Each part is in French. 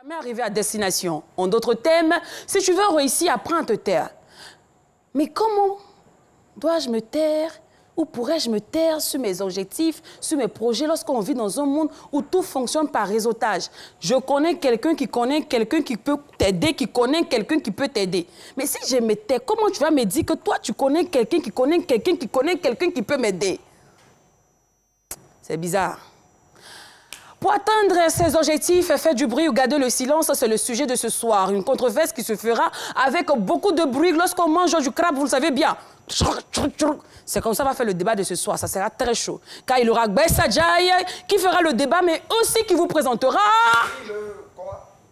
Mais arriver à destination. En d'autres termes, si tu veux réussir, apprends à te taire. Mais comment dois-je me taire ou pourrais-je me taire sur mes objectifs, sur mes projets lorsqu'on vit dans un monde où tout fonctionne par réseautage? Je connais quelqu'un qui peut t'aider, qui connaît quelqu'un qui peut t'aider. Mais si je me tais, comment tu vas me dire que toi, tu connais quelqu'un qui connaît quelqu'un qui connaît quelqu'un qui peut m'aider? C'est bizarre. Pour atteindre ces objectifs, faire du bruit ou garder le silence, c'est le sujet de ce soir. Une controverse qui se fera avec beaucoup de bruit lorsqu'on mange du crabe, vous le savez bien. C'est comme ça qu'on va faire le débat de ce soir. Ça sera très chaud. Car il y aura Gbessa Jai qui fera le débat, mais aussi qui vous présentera...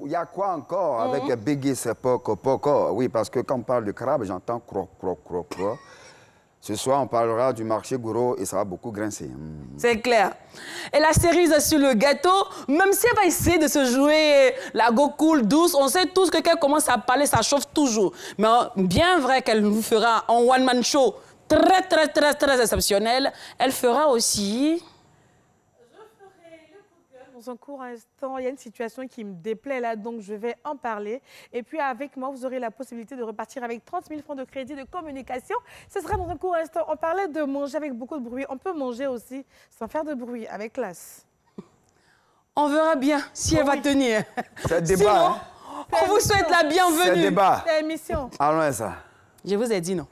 Il y a quoi encore avec Biggie, c'est poco? Oui, parce que quand on parle de crabe, j'entends croc. Ce soir, on parlera du marché Gouro et ça va beaucoup grincer. C'est clair. Et la cerise sur le gâteau, même si elle va essayer de se jouer la go cool, douce, on sait tous que quand elle commence à parler, ça chauffe toujours. Mais bien vrai qu'elle nous fera un one-man show très exceptionnel. Elle fera aussi... Dans un court instant, il y a une situation qui me déplaît là, donc je vais en parler. Et puis avec moi, vous aurez la possibilité de repartir avec 30 000 francs de crédit de communication. Ce sera dans un court instant. On parlait de manger avec beaucoup de bruit. On peut manger aussi sans faire de bruit, avec classe. On verra bien si elle va tenir. C'est débat. Sinon, hein? on vous souhaite la bienvenue. C'est débat. C'est émission. Allons à ça. Je vous ai dit non.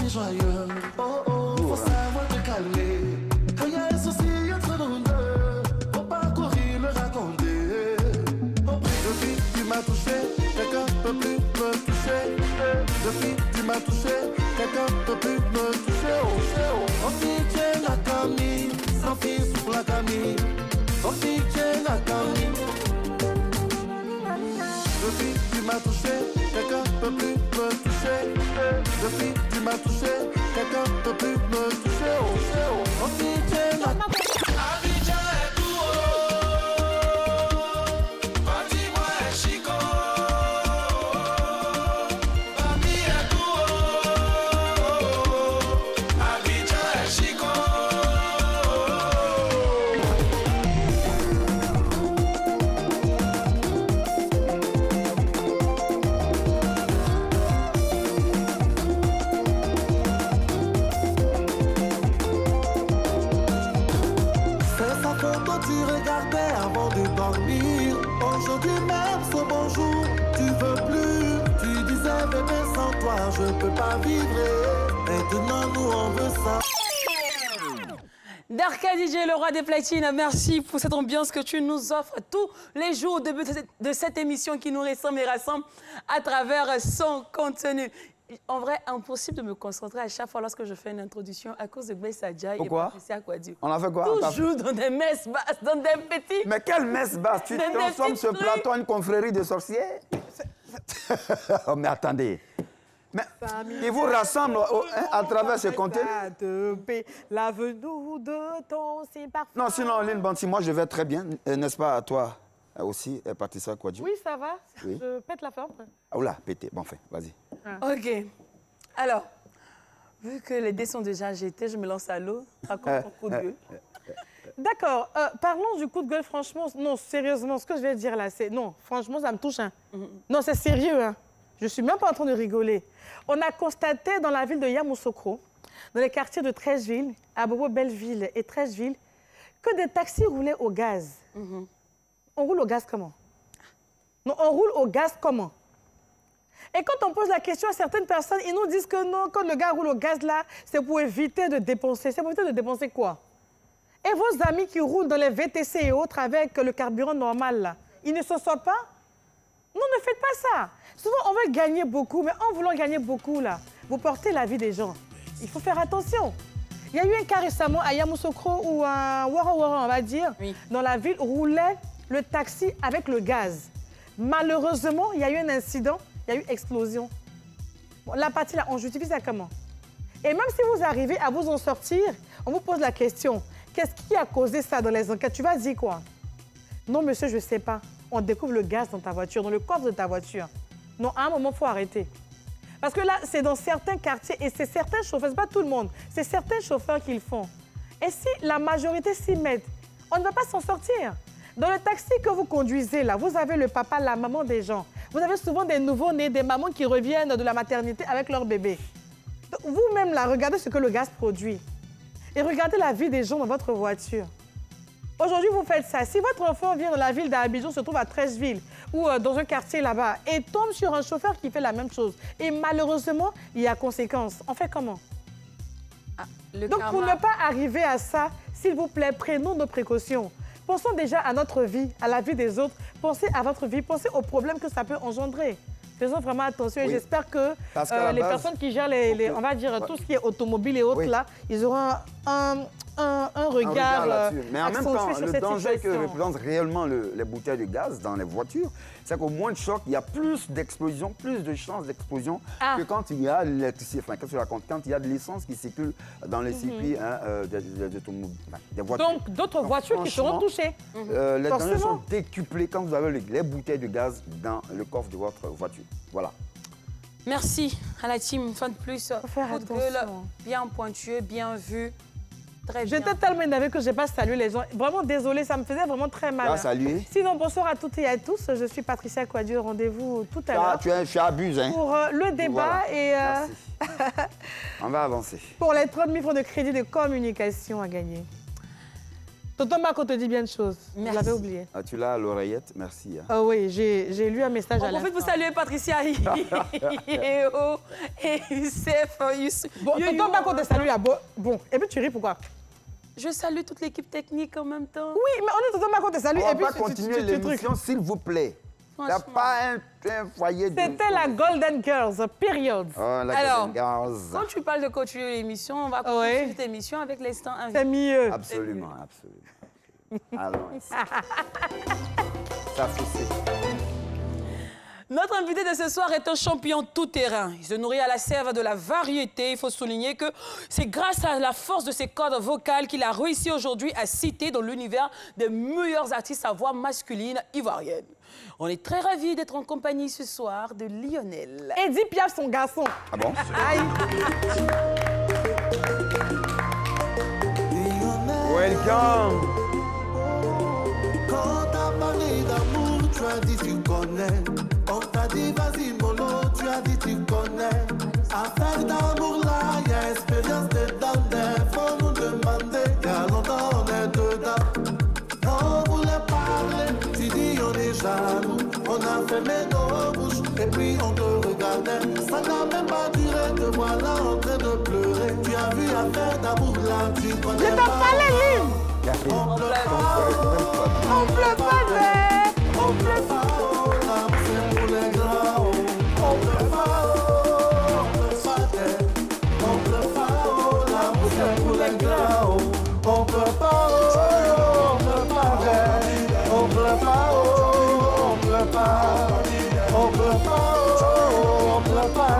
Joyeux, faut savoir te calmer. Quand il y a un souci entre nous deux, faut pas courir le raconter. Depuis tu m'as touché, quelqu'un peut plus me toucher. Depuis tu m'as touché, quelqu'un peut plus me toucher. Oh, fille, la camille, sans fille pour la camille. Oh, fille, la camille. Depuis tu m'as touché, quelqu'un peut plus me toucher. Depuis tu m'as touché, quelqu'un peut plus me toucher. Oh, fille, la Abidjan est tout haut. Dis-moi est chico. Papi est tout haut. Abidjan est chico. Tu regardais avant de dormir. Aujourd'hui même ce bonjour, tu veux plus. Tu disais bébé sans toi je peux pas vivre. Maintenant nous on veut ça. Darka DJ, le roi des platines, merci pour cette ambiance que tu nous offres tous les jours au début de cette émission qui nous ressemble et rassemble à travers son contenu. En vrai, impossible de me concentrer à chaque fois lorsque je fais une introduction à cause de Gbessa Jai et Patricia Kouadio. On a fait quoi? Toujours dans des messes basses, dans des petits... Mais quelle messe basse? Tu transformes ce plateau en une confrérie de sorciers? Oh, mais attendez. Mais ils vous rassemblent à travers ce contenu? L'avenue de ton si parfait. Non, sinon, Lynn Banti, moi je vais très bien, n'est-ce pas, à toi aussi, Patricia Kouadio? Oui, ça va. Oui. Je pète la forme. Ah, oula, pété. Bon, enfin, vas-y. Ok. Alors, vu que les dés sont déjà jetés, je me lance à l'eau. Raconte ton coup de gueule. D'accord. Parlons du coup de gueule, franchement. Non, sérieusement, ce que je vais dire là, c'est... Non, franchement, ça me touche. Hein. Non, c'est sérieux. Hein. Je suis même pas en train de rigoler. On a constaté dans la ville de Yamoussoukro, dans les quartiers de Treichville, à Bobo-Belleville et Treichville, que des taxis roulaient au gaz. On roule au gaz comment? Non, on roule au gaz comment? Et quand on pose la question à certaines personnes, ils nous disent que non, quand le gars roule au gaz là, c'est pour éviter de dépenser. C'est pour éviter de dépenser quoi? Et vos amis qui roulent dans les VTC et autres avec le carburant normal là, ils ne s'en sortent pas? Non, ne faites pas ça. Souvent, on veut gagner beaucoup, mais en voulant gagner beaucoup là, vous portez la vie des gens. Il faut faire attention. Il y a eu un cas récemment à Yamoussoukro où un Wara, on va dire, dans la ville, roulait le taxi avec le gaz. Malheureusement, il y a eu un incident, il y a eu explosion. Bon, la partie là, on justifie ça comment? Et même si vous arrivez à vous en sortir, on vous pose la question, qu'est-ce qui a causé ça dans les enquêtes? Tu vas dire quoi? Non, monsieur, je ne sais pas. On découvre le gaz dans ta voiture, dans le coffre de ta voiture. Non, à un moment, il faut arrêter. Parce que là, c'est dans certains quartiers et c'est certains chauffeurs, c'est pas tout le monde, c'est certains chauffeurs qui le font. Et si la majorité s'y met, on ne va pas s'en sortir. Dans le taxi que vous conduisez, là, vous avez le papa, la maman des gens. Vous avez souvent des nouveaux-nés, des mamans qui reviennent de la maternité avec leur bébé. Vous-même, là, regardez ce que le gaz produit. Et regardez la vie des gens dans votre voiture. Aujourd'hui, vous faites ça. Si votre enfant vient dans la ville d'Abidjan, se trouve à Treichville ou dans un quartier là-bas et tombe sur un chauffeur qui fait la même chose, et malheureusement, il y a conséquences. On fait comment? Donc, pour ne pas arriver à ça, s'il vous plaît, prenons nos précautions. Pensons déjà à notre vie, à la vie des autres. Pensez à votre vie, pensez aux problèmes que ça peut engendrer. Faisons vraiment attention et j'espère que les personnes qui gèrent on va dire, tout ce qui est automobile et autres, là, ils auront un regard mais en même temps, sur le cette danger que situation. représentent réellement les bouteilles de gaz dans les voitures, c'est qu'au moins de choc, il y a plus d'explosions, plus de chances d'explosion que quand il y a l'électricité. Enfin, quand il y a de l'essence qui circule dans les circuits des voitures. Donc, d'autres voitures qui seront touchées. Les dangers sont décuplés quand vous avez les bouteilles de gaz dans le coffre de votre voiture. Voilà. Merci à la team, une fois de plus. Faire Coup de gueule, bien pointueux, bien vu. Très bien. J'étais tellement énervée que je n'ai pas salué les gens. Vraiment désolée, ça me faisait vraiment très mal. Saluer. Sinon, bonsoir à toutes et à tous. Je suis Patricia Kouadio. Rendez-vous tout à l'heure. Tu abuses, hein? Pour le débat et... Merci. On va avancer. Pour les 30 000 francs de crédit de communication à gagner. Tonton Marco te dit bien de choses. Vous l'avez oublié. Ah, tu l'as à l'oreillette, merci. Hein. Ah oui, j'ai lu un message à l'instant. On profite pour saluer Patricia et Youssef. Bon, tonton Marco te salue là. Bon, et puis tu ris pourquoi? Je salue toute l'équipe technique en même temps. Oui, mais on est tonton Marco te salue. On et puis va continuer l'émission, s'il vous plaît. Il n'y a pas un foyer de... C'était la Golden Girls, période. Oh, la Alors, Golden Girls. Quand tu parles de continuer l'émission, on va continuer cette émission avec l'instant invité. C'est mieux. Absolument, absolument. Allons. Ça foussé. Notre invité de ce soir est un champion tout-terrain. Il se nourrit à la sève de la variété. Il faut souligner que c'est grâce à la force de ses cordes vocales qu'il a réussi aujourd'hui à citer dans l'univers des meilleurs artistes à voix masculine ivoirienne. On est très ravis d'être en compagnie ce soir de Lionel. Eddy Piaf, son garçon. Ah bon? Aïe. Welcome. Quand t'as parlé d'amour, tu as dit tu connais. On t'a dit vas-y mollo, tu as dit tu connais. Affaire d'amour là, y a expérience dedans. Faut nous demander, y a longtemps on est dedans. On voulait parler, tu dis on est jaloux. On a fermé nos bouches et puis on te regardait. Ça n'a même pas duré, te voilà en train de pleurer. Tu as vu affaire d'amour là, tu connais. Je t'en parlais, Lynn. On pleure pas, on pleure pas, on pleure pas, c'est pour les grands. On pleure pas, on pleure pas, l'amour c'est pour les grands. On pleure pas, on pleure pas, on pleure pas, on pleure pas, on pleure pas, on pleure pas,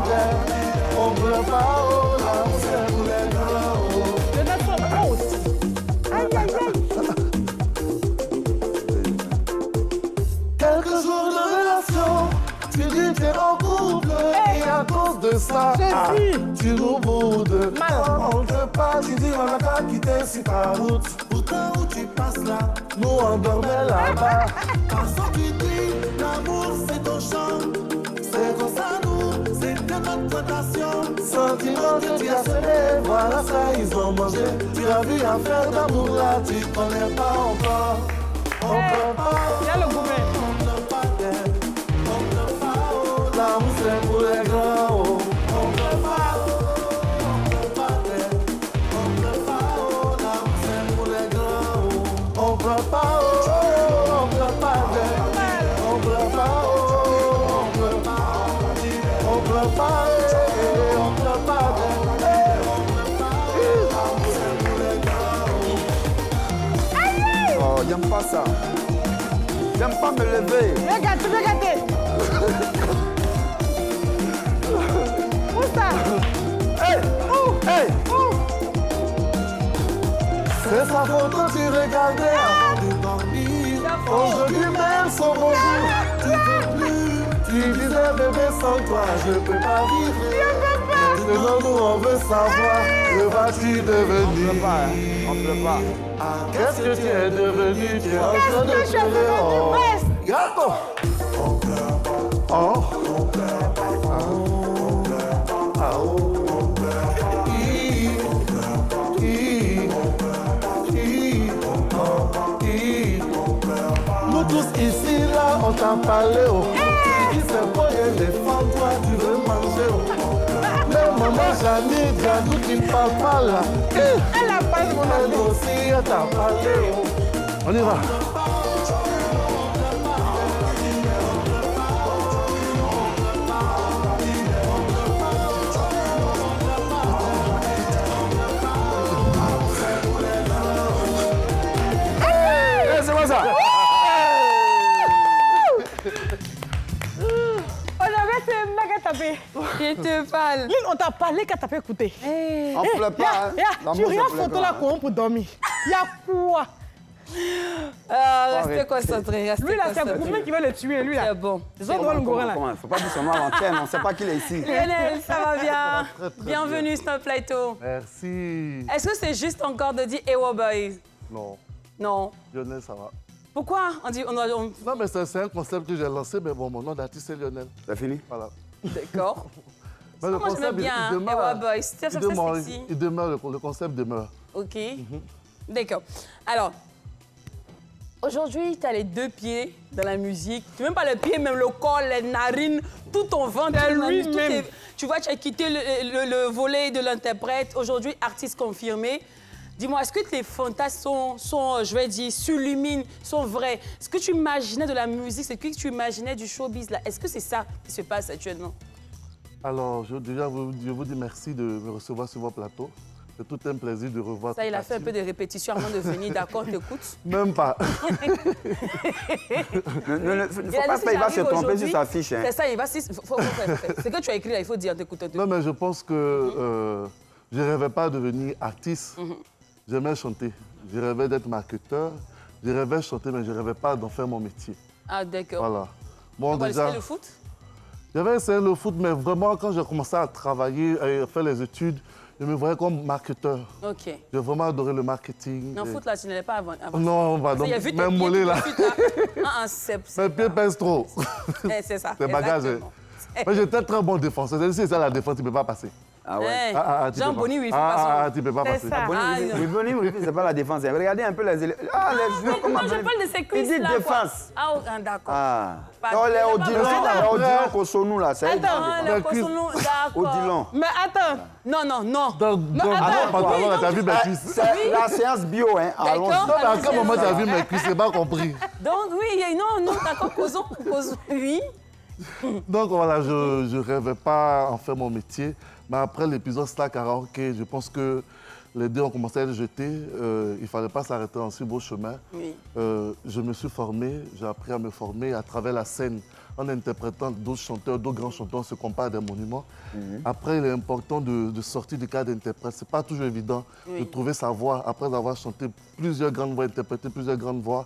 on pleure pas, l'amour c'est pour les grands. Le notre hausse. Aïe, aïe, aïe. Quelques jours de relation, tu dis t'es en couple et à cause de ça, tu nous boudes. On ne peut pas, tu dis on n'a qu'à quitter sur ta route. Pourtant où tu passes là, nous on dormait là-bas. Parce que tu dis l'amour c'est ton champ, c'est comme ça nous, c'était notre passion. Sentiment que tu as semé, voilà ça ils ont mangé. Tu as vu affaire d'amour là, tu connais pas encore. On peut pas, il y a le gourmet. L'amour c'est pour les grands. On pleure pas, on pleure pas, on pleure pas, l'amour c'est pour les grands. On pleure pas, on pleure pas, on pleure pas, on pleure pas, on pleure pas, on pleure pas, l'amour c'est pour les grands. Oh, j'aime pas ça. J'aime pas me lever. Regarde, tu veux gâter. Où ça? Hey! Où? Hey! Où? C'est sa photo que tu regardais avant de dormir. Aujourd'hui même son bonjour, tu peux plus. Tu disais bébé sans toi je peux pas vivre. Maintenant nous on veut savoir, que vas-tu devenir? On pleut pas. Qu'est-ce que tu es devenu? Tu es en train de pleurer. Gato. Oh. Nous tous ici là on t'a parlé oh. Tu dis c'est bon et défends-toi tu veux manger oh. Mais maman Janine, Jadou qui ne parle pas là. Elle a pas de mon Elle aussi elle t'a parlé oh. On y va. C'est quoi ça? On avait ces mecs à taper. Je te parle. Lynn, on t'a parlé qu'à taper écouter. On pleut pas. Hein. Tu regardes photo là comment pour dormir. Il y a quoi? Restez concentrés. Lui là, c'est un gourmet qui va le tuer, lui là. C'est bon. Ils ont droit le gourmet là. Il ne faut pas dire son nom à l'antenne, on ne sait pas qu'il est ici. Lionel, ça va bien? Très, très Bienvenue sur notre plateau. Merci. Est-ce que c'est juste encore de dire Ewa Boys? Non, Non. Lionel, ça va. Pourquoi on dit Non, mais c'est un concept que j'ai lancé, mais bon, mon nom d'artiste, c'est Lionel. C'est fini? Voilà. D'accord. Mais le Moi, j'aime concept, bien, il hein, demeure. Ewa Boys. Ça fait sexy. Il demeure, le concept demeure. OK. D'accord. Alors, aujourd'hui, tu as les deux pieds dans la musique. Tu n'as même pas les pieds, même le corps, les narines, tout ton ventre. C'est tout lui-même. Tu vois, tu as quitté le volet de l'interprète. Aujourd'hui, artiste confirmé. Dis-moi, est-ce que tes fantasmes sont, je vais dire, s'illuminent, sont vrais? Ce que tu imaginais de la musique, ce que tu imaginais du showbiz, là, est-ce que c'est ça qui se passe actuellement? Alors, je vous dis merci de me recevoir sur votre plateau. C'est tout un plaisir de revoir. Ça, il a fait un peu de répétition avant de venir. D'accord, t'écoutes? Même pas. Il ne faut pas faire, il va se tromper sur sa fiche. Hein. C'est ça, il va... C'est que tu as écrit là, il faut dire, t'écoutes. Non, mais je pense que je ne rêvais pas devenir artiste. J'aimais chanter. Je rêvais d'être marketeur. Je rêvais de chanter, mais je ne rêvais pas d'en faire mon métier. Ah, d'accord. Voilà. Bon, Tu déjà, le foot? j'avais essayé le foot, mais vraiment, quand j'ai commencé à travailler et à faire les études, je me voyais comme marketeur. OK. J'ai vraiment adoré le marketing. Non, foot, là, tu n'allais pas avant. Non, pardon, Il y a vu tes même pieds mollet, tout là. de suite, là. Mes pieds pèsent trop. C'est ça. C'est bagage. exactement. Mais j'étais très bon défenseur. C'est ça la défense, tu ne peux pas passer. Ah ouais. Tu Jean peux pas. Bonny, oui, il fait pas tu ne peux pas C'est passer. ça. C'est pas la défense. Regardez un peu les éléments. Ah, les joueurs, comment Non, je parle de ces Il cuisses dit là. défense. Ah, oh, d'accord. Ah. Pardon, Oh, les c'est pas Odilon, vrai. les Kosonou, là, c'est Attends, le Kosonou, d'accord. Odilon. Mais attends. Non. Donc, attends, pantalon, oui, tu as vu mes non, cuisses. C'est la séance bio, hein. Allons-y. D'accord. Non, mais à quel moment tu as vu mes cuisses? Je n'ai pas compris. Donc, oui, non, d'accord, Kosonou, oui. Donc voilà, je ne rêvais pas en faire mon métier. Mais après l'épisode Star Karaoke, je pense que les deux ont commencé à être jetés. Il ne fallait pas s'arrêter en si beau chemin. Oui. Je me suis formé, j'ai appris à me former à travers la scène en interprétant d'autres chanteurs, d'autres grands chanteurs, on se compare à des monuments. Après, il est important de sortir du cadre d'interprète. Ce n'est pas toujours évident de trouver sa voix après avoir chanté plusieurs grandes voix, interprété plusieurs grandes voix.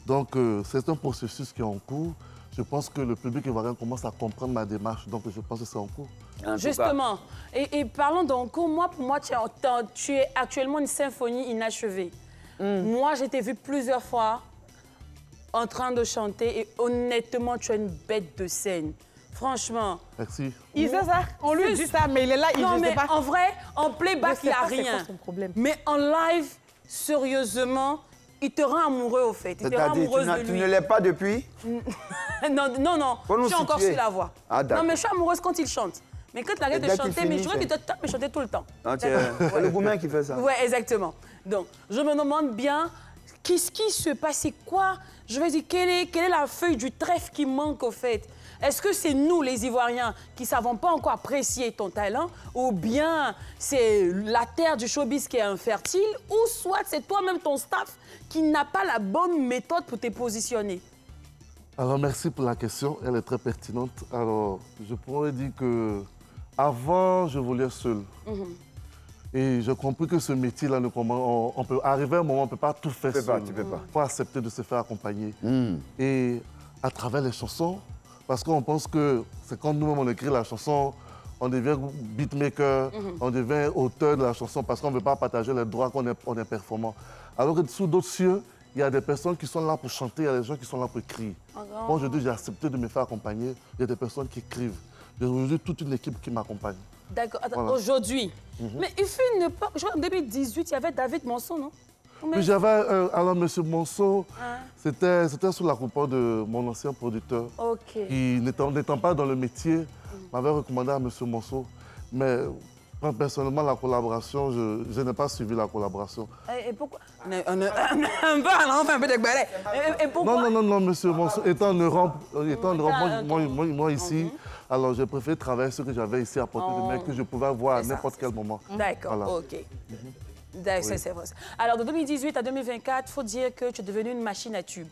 Donc, c'est un processus qui est en cours. Je pense que le public ivoirien commence à comprendre ma démarche, donc je pense que c'est en cours. Justement. Et parlons donc, pour moi, tu es actuellement une symphonie inachevée. Moi, j'ai été vue plusieurs fois en train de chanter et honnêtement, tu es une bête de scène. Franchement. Merci. Il sait ça. On lui dit ça, mais il est là, il Non, ne mais sait pas. en vrai, en playback, il n'y a C'est rien. quoi son problème? Mais en live, sérieusement, il te rend amoureux au fait. Il te rend C'est-à-dire, amoureuse de tu lui. ne l'es pas depuis? Non. Faut nous Je suis encore situer. sur la voix. Ah, d'accord. Non, mais je suis amoureuse quand il chante. Mais quand il arrête de dès qu'il chanter, mais finit, je voudrais qu'il c'est- te tape et chanter tout le temps. Non, c'est le Goumen qui fait ça. Oui, exactement. Donc, je me demande bien, qu'est-ce qui se passe? C'est quoi? Je vais dire, quelle est la feuille du trèfle qui manque au fait? Est-ce que c'est nous, les Ivoiriens, qui ne savons pas encore apprécier ton talent? Ou bien c'est la terre du showbiz qui est infertile? Ou soit c'est toi-même, ton staff, qui n'a pas la bonne méthode pour te positionner? Alors, merci pour la question, elle est très pertinente. Alors, je pourrais dire que avant, je volais seul. Et j'ai compris que ce métier-là, on peut arriver à un moment, on ne peut pas tout faire seul. Tu peux pas. Il faut accepter de se faire accompagner. Et à travers les chansons, parce qu'on pense que c'est quand nous-mêmes on écrit la chanson, on devient beatmaker, on devient auteur de la chanson parce qu'on ne veut pas partager les droits qu'on est performant. Alors que sous d'autres cieux, il y a des personnes qui sont là pour chanter, il y a des gens qui sont là pour écrire. Moi, aujourd'hui, j'ai accepté de me faire accompagner. Il y a des personnes qui écrivent. J'ai aujourd'hui toute une équipe qui m'accompagne. D'accord. Voilà. Aujourd'hui. Mais il fut une époque, je crois en 2018, il y avait David Monson, non? Puis j'avais, alors M. Monceau, c'était sous la coupe de mon ancien producteur, qui n'étant pas dans le métier, m'avait recommandé à M. Monceau. Mais personnellement, la collaboration, je n'ai pas suivi la collaboration. Et pourquoi? On fait un peu de balai. Et pourquoi? Non, M. Monceau, étant en Europe, moi ici, alors j'ai préféré travailler ce que j'avais ici à portée de main, que je pouvais avoir à n'importe quel moment. D'accord, Voilà. OK. C'est vrai. Alors, de 2018 à 2024, il faut dire que tu es devenu une machine à tube.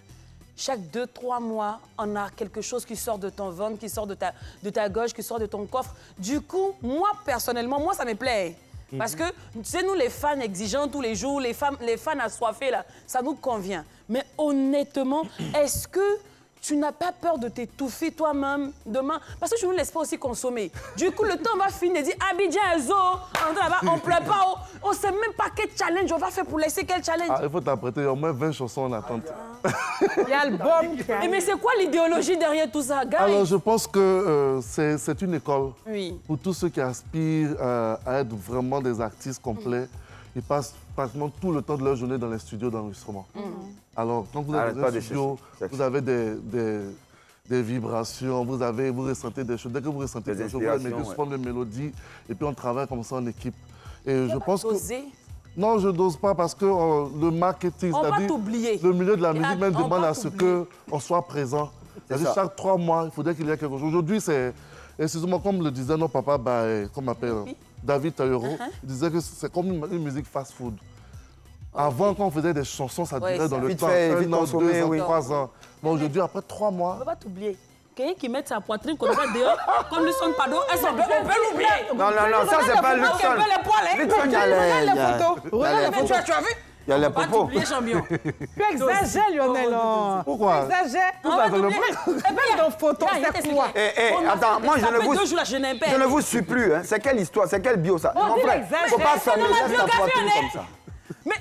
Chaque 2-3 mois, on a quelque chose qui sort de ton ventre, qui sort de ta gauche, qui sort de ton coffre. Du coup, moi, personnellement, ça me plaît. Parce que, tu sais, nous, les fans exigeants tous les jours, les fans assoiffés, là, ça nous convient. Mais honnêtement, est-ce que tu n'as pas peur de t'étouffer toi-même demain? Parce que je ne nous laisse pas aussi consommer. Du coup, le temps va finir et dire Abidjan, Ezo, on ne pleure pas, on ne sait même pas quel challenge on va faire pour laisser quel challenge. Ah, il faut t'apprêter au moins 20 chansons en attente. Il y a l'album qui arrive. Mais c'est quoi l'idéologie derrière tout ça, gars? Alors, je pense que c'est une école pour tous ceux qui aspirent à être vraiment des artistes complets. Ils passent pratiquement tout le temps de leur journée dans les studios d'enregistrement. Alors, quand vous êtes dans un studio, vous avez des vibrations, vous ressentez des choses. Dès que vous ressentez des choses, vous avez des formes de mélodie, et puis on travaille comme ça en équipe. Et je pense que... Non, je n'ose pas parce que le marketing, c'est-à-dire le milieu de la musique même demande à ce qu'on soit présent. C'est-à-dire chaque 3 mois, il faudrait qu'il y ait quelque chose. Aujourd'hui, c'est, excusez-moi, comme le disait notre papa, comment on appelle, David Taillero, il disait que c'est comme une musique fast-food. Avant, quand on faisait des chansons, ça durait dans le temps, 1 an, 2 ans, 3 ans. Mais aujourd'hui, après 3 mois... On ne va pas t'oublier. Quelqu'un qui met sa poitrine comme ça dehors, comme Luxon Pado, on peut l'oublier. Non, ça, c'est pas Luxon. Luxon, il y a les photos. Regarde les photos. Tu as vu? Il y a les Pas propos. t'oublier, champion. Tu exagères, Lionel. Pourquoi? Tu exagères. On va t'oublier. Dans photo, c'est quoi? Attends, moi, je ne vous suis plus. C'est quelle histoire? C'est quel bio, ça? Mon frère, il ne faut pas fermer la poitrine comme ça. Mais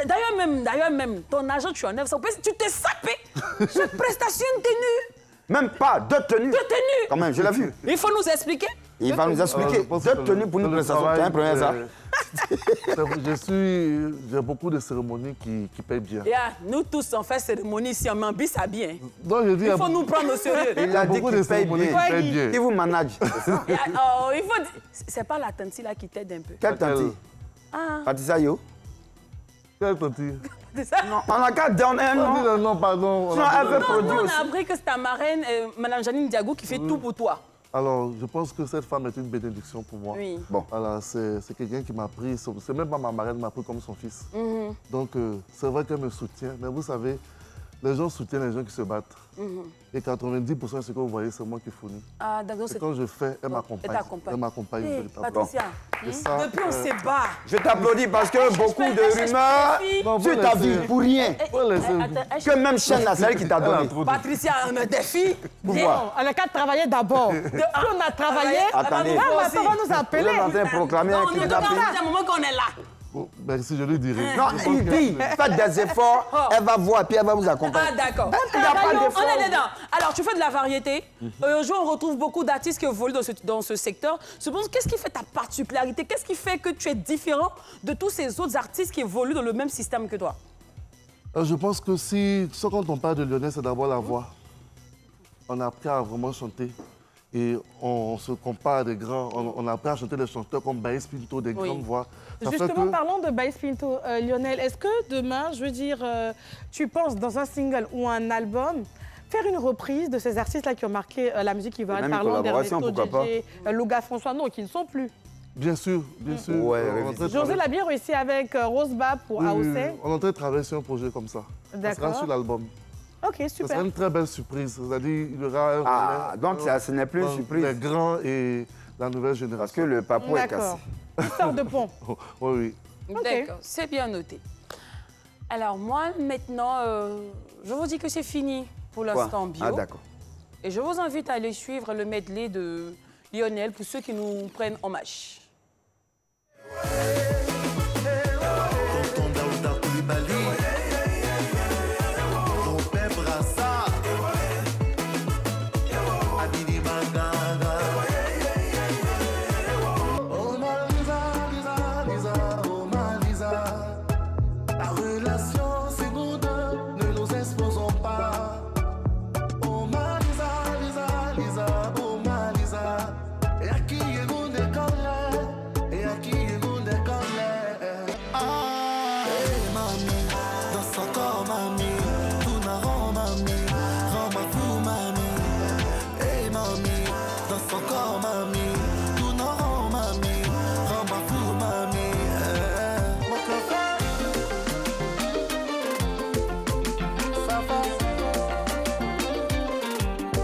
d'ailleurs même, ton agent, tu enlèves ça. Tu t'es sapé. Chaque prestation de tenue. Même pas, 2 tenues. 2 tenues. Quand même, je l'ai vu. Il faut nous expliquer. Il va nous expliquer. 2 tenues pour une prestation. C'est un premier ça. J'ai beaucoup de cérémonies qui payent bien. Nous tous, on fait cérémonie ici, on m'embisse à bien. Non, je dis, il faut nous prendre au sérieux. Il a dit qu'il paye bien. Il vous manage. Il faut dire... C'est pas la tante là qui t'aide un peu. Quelle tante? Patricia Yo? Quelle tante? Non, on a qu'à donner un nom. Non, pardon. On a appris que c'est ta marraine, Mme Janine Diago, qui fait tout pour toi. Alors, je pense que cette femme est une bénédiction pour moi. Oui. Bon. Alors, c'est quelqu'un qui m'a pris, c'est même pas ma marraine, m'a pris comme son fils. Donc, c'est vrai qu'elle me soutient, mais vous savez, les gens soutiennent les gens qui se battent. Et 90% de ce que vous voyez, c'est moi qui fournis. D'accord. Et quand je fais, elle m'accompagne. Elle m'accompagne véritablement. Patricia, depuis on se bat. Je t'applaudis parce que beaucoup de rumeurs sur ta vie, pour rien. Que même Chen, c'est elle qui t'a donné. Patricia, on a des filles. Pourquoi? On a qu'à travailler d'abord. On a travaillé. Attendez. On va nous appeler. Vous êtes en train de proclamer on est dans un moment qu'on est là. Bon, merci, je lui dirai. Non, il dit, faites des efforts, elle va voir, puis elle va vous accompagner. D'accord. Il n'y a pas On d'effort. est dedans. Alors, tu fais de la variété. Aujourd'hui, on retrouve beaucoup d'artistes qui évoluent dans ce secteur. Je pense, qu'est-ce qui fait ta particularité? Qu'est-ce qui fait que tu es différent de tous ces autres artistes qui évoluent dans le même système que toi? Je pense que quand on parle de Lionel, c'est d'abord la voix. On a appris à vraiment chanter. Et on se compare à des grands, on a appris à chanter des chanteurs comme Baïs Pinto, des grandes voix. Justement, parlons de Baïs Pinto, Lionel. Est-ce que demain, je veux dire, tu penses dans un single ou un album, faire une reprise de ces artistes-là qui ont marqué la musique ivoirienne, parlant d'Ernesto, DJ, Louga François, non, qui ne sont plus? Bien sûr, bien sûr. Ouais, José l'a bien réussi avec Rosebab pour Aoussé. On est en train de travailler sur un projet comme ça. Ça sera sur l'album. Ok, super. Ça sera une très belle surprise. C'est-à-dire, il y aura donc ce n'est plus une surprise. Les grands et la nouvelle génération. Parce que le papou est cassé. Histoire de pont. Oui, oui. D'accord, c'est bien noté. Alors moi, maintenant, je vous dis que c'est fini pour l'instant bio. Ah, d'accord. Et je vous invite à aller suivre le medley de Lionel pour ceux qui nous prennent en marche. Tonton Daouda Koulibaly, mon père Brassard, Abidi Mangara. Oh ma Lisa, Lisa, Lisa, oh ma Lisa. La relation c'est nous deux, ne nous exposons pas. Oh ma Lisa, Lisa, Lisa, oh ma Lisa. Et à qui est nous décoller, et à qui est nous décoller. Ah, hey mami, dans son corps mami, tout n'a rend mami, rends-moi fou mami. Hey mami, dans son corps mami, tout n'a rend mami, rends-moi fou mami. Mon cœur ça va.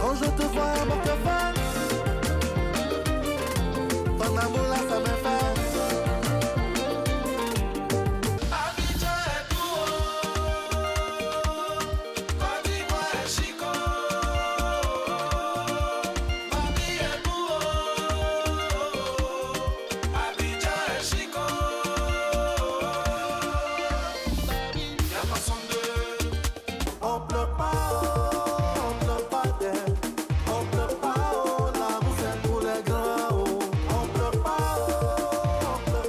Quand je te vois, mon cœur va. Ton amour là, ça me fait. Abidjan est tout haut, Côte d'Ivoire est chico, Mami est tout haut, Abidjan est chico. Y'a pas son deux, on pleure pas d'elle, on pleure pas, oh, l'amour c'est pour les grands, oh. On pleure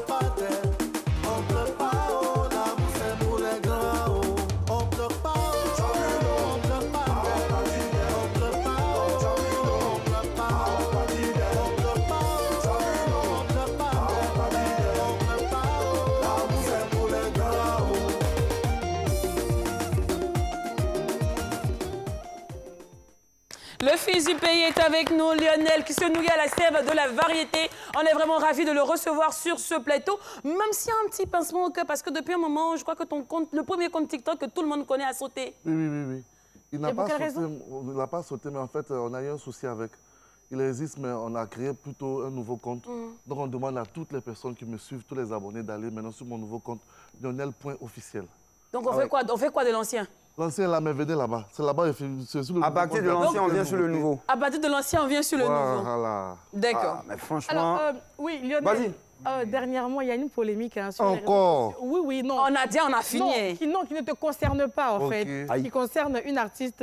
pas d'elle, on pleure pas, oh, l'amour c'est pour les grands, oh. On pleure pas, oh, on pleure pas d'elle, on pleure pas, oh, on pleure pas, on pleure pas, on pleure pas, on pleure pas d'elle, on pleure pas, oh, l'amour c'est pour les grands, oh. Le fils du pays est avec nous, Lionel, qui se nourrit à la sève de la variété. On est vraiment ravis de le recevoir sur ce plateau, même s'il y a un petit pincement au cœur, parce que depuis un moment, je crois que ton compte, le premier compte TikTok que tout le monde connaît a sauté. Oui. Il n'a Et pour pas quelle sauté, il n'a pas sauté, mais en fait, on a eu un souci avec. Il existe, mais on a créé plutôt un nouveau compte. Donc, on demande à toutes les personnes qui me suivent, tous les abonnés, d'aller maintenant sur mon nouveau compte, Lionel.officiel. Donc on fait quoi? On fait quoi de l'ancien? L'ancien, là, mais venez là-bas. C'est là-bas, c'est sur le À nouveau partir compte. de l'ancien, on Donc, vient sur le nouveau. À partir de l'ancien, on vient sur le nouveau. Voilà. D'accord. Ah, mais franchement... Alors, oui, Lionel. Vas-y. Dernièrement, il y a une polémique hein, sur les réseaux Encore sociaux. Oui, non. On a dit, on a fini. Non, qui ne te concerne pas, en Ok. fait. Aïe. Qui concerne une artiste